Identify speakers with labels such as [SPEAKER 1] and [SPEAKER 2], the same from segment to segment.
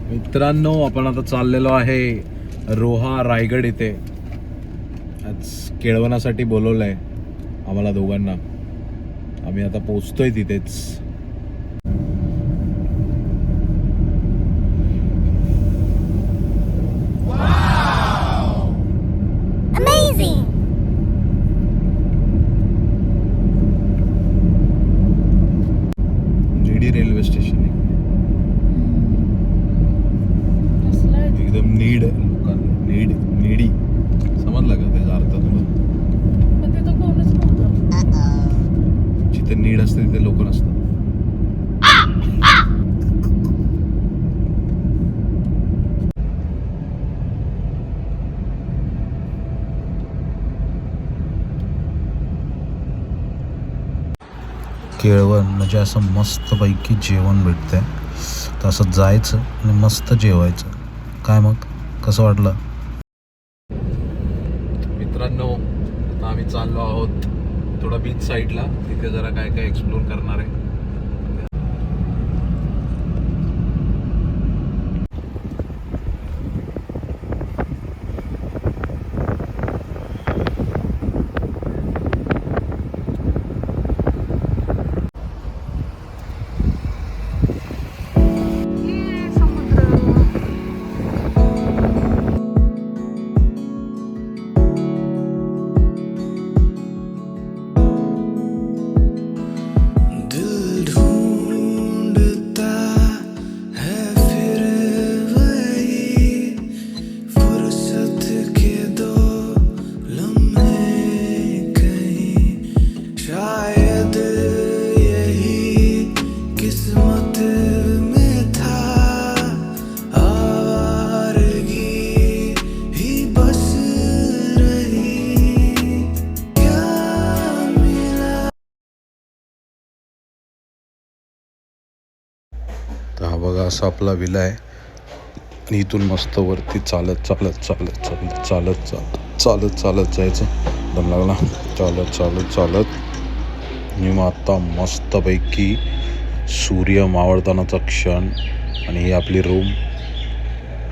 [SPEAKER 1] मित्रांनो, आपण आता चाललेलो आहे रोहा रायगड इथे. आज केळवणासाठी बोलवलंय आम्हाला दोघांना. आम्ही आता पोहोचतोय तिथेच. निडी रेल्वे स्टेशन आहे. एकदम नीड लोकांना, निडी समजलं का त्याचा अर्थ तुला? जिथे नीड असते तिथे लोक नसतात. केळवण म्हणजे असं मस्तपैकी जेवण भेटतंय, तर असं जायचं आणि मस्त जेवायचं. काय मग, कसं वाटलं? मित्रांनो, आता आम्ही चाललो आहोत थोडा बीच साईडला. तिथे जरा काय काय एक्सप्लोर करणार आहे. तर हा बघा, असा आपला विला आहे आणि इथून मस्त वरती चालत चालत चालत चालत चालत चालत चालत चालत जायचं. दम लागला. चालत चालत चालत आणि मग आत्ता मस्तपैकी सूर्य मावळतानाचा क्षण. आणि ही आपली रूम,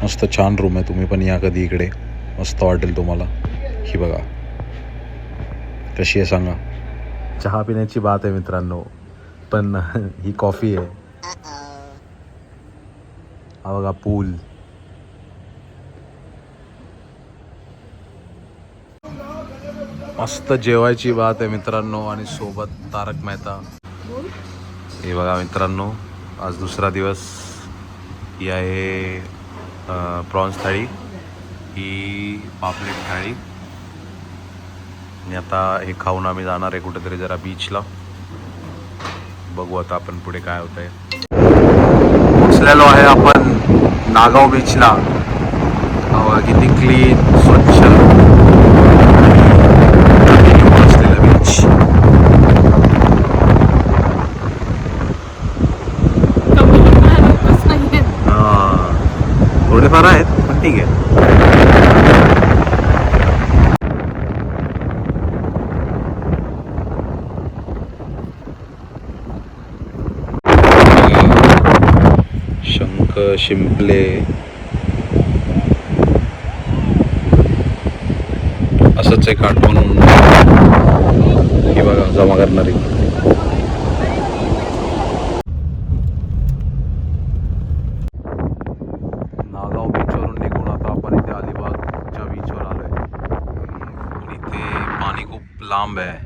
[SPEAKER 1] मस्त छान रूम आहे. तुम्ही पण या कधी इकडे, मस्त वाटेल तुम्हाला. ही बघा कशी आहे सांगा. चहा पिण्याची बात आहे मित्रांनो, पण ही कॉफी आहे. हा बघा पूल. मस्त जेवायची बात आहे मित्रांनो, आणि सोबत तारक मेहता. हे बघा मित्रांनो, आज दुसरा दिवस. ही आहे प्रॉन्स थाळी, ही पापलेट थाळी. आणि आता हे खाऊन आम्ही जाणार आहे कुठेतरी जरा बीचला. बघू आता आपण पुढे काय होत आहे. पोचलेलो आहे आपण नागाव बीचला. किती क्लीन, स्वच्छ असलेला बीच. थोडेफार आहेत पण ठीक आहे. शंख शिंपले असंच एक आठवण ही बघा जमा करणारी. नागाव बीचवरून निघून आता आपण इथे अलिबागच्या बीचवर आलोय. इथे पाणी खूप लांब आहे,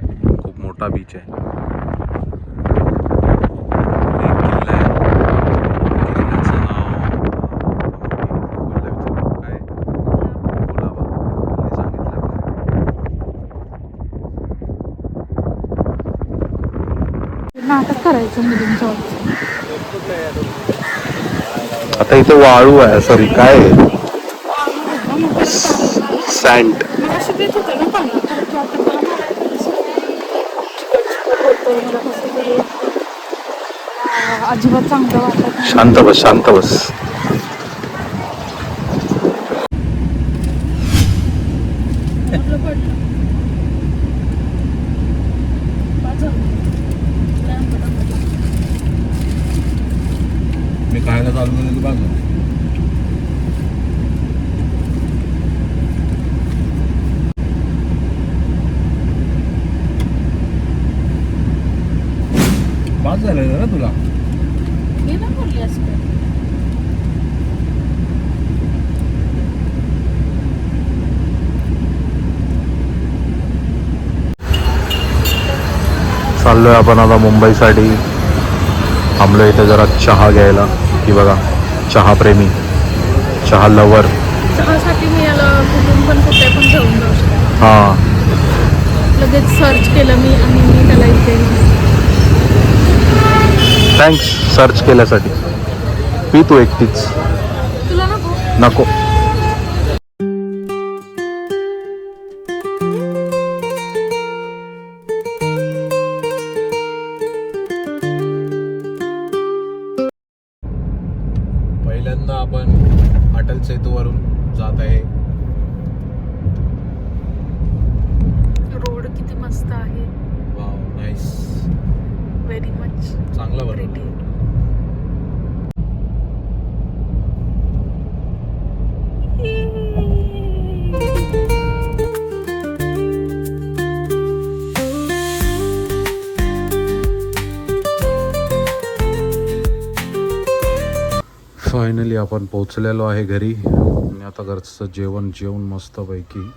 [SPEAKER 1] खूप मोठा बीच आहे.
[SPEAKER 2] नाटक करायचं मुलींच्या.
[SPEAKER 1] आता इथे वाळू आहे, सॉरी काय सँड.
[SPEAKER 2] अजिबात चांगलं वाटत.
[SPEAKER 1] शांत बस, शांत बस. चालू केलं की बाजू पास झालं ना तुला.
[SPEAKER 2] मी ना बोलली असं
[SPEAKER 1] चाललोय आपण आता मुंबईसाठी. थांबलो इथे जरा चहा घ्यायला. की बघा चहा प्रेमी, चहा लवर.
[SPEAKER 2] चहासाठी मी याला कुठून पण कुठे पण घेऊन जाऊ शकतो.
[SPEAKER 1] हां
[SPEAKER 2] लगेच सर्च केलं मी आणि मी त्याला इथे
[SPEAKER 1] थँक्स सर्च केल्यासाठी. पी तू एकटीच.
[SPEAKER 2] तुला नको.
[SPEAKER 1] नको. पहिल्यांदा आपण अटल सेतूवरून जात आहे.
[SPEAKER 2] रोड किती मस्त आहे.
[SPEAKER 1] Wow nice.
[SPEAKER 2] व्हेरी मच
[SPEAKER 1] चांगला
[SPEAKER 2] प्रिटी.
[SPEAKER 1] बनवलं. फायनली आपण पोचलेलो आहे घरी आणि आता घरचं जेवण जेवून मस्तपैकी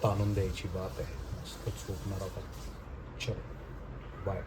[SPEAKER 1] ताणून द्यायची बात आहे. मस्त झोपणार आपण. चल बाय.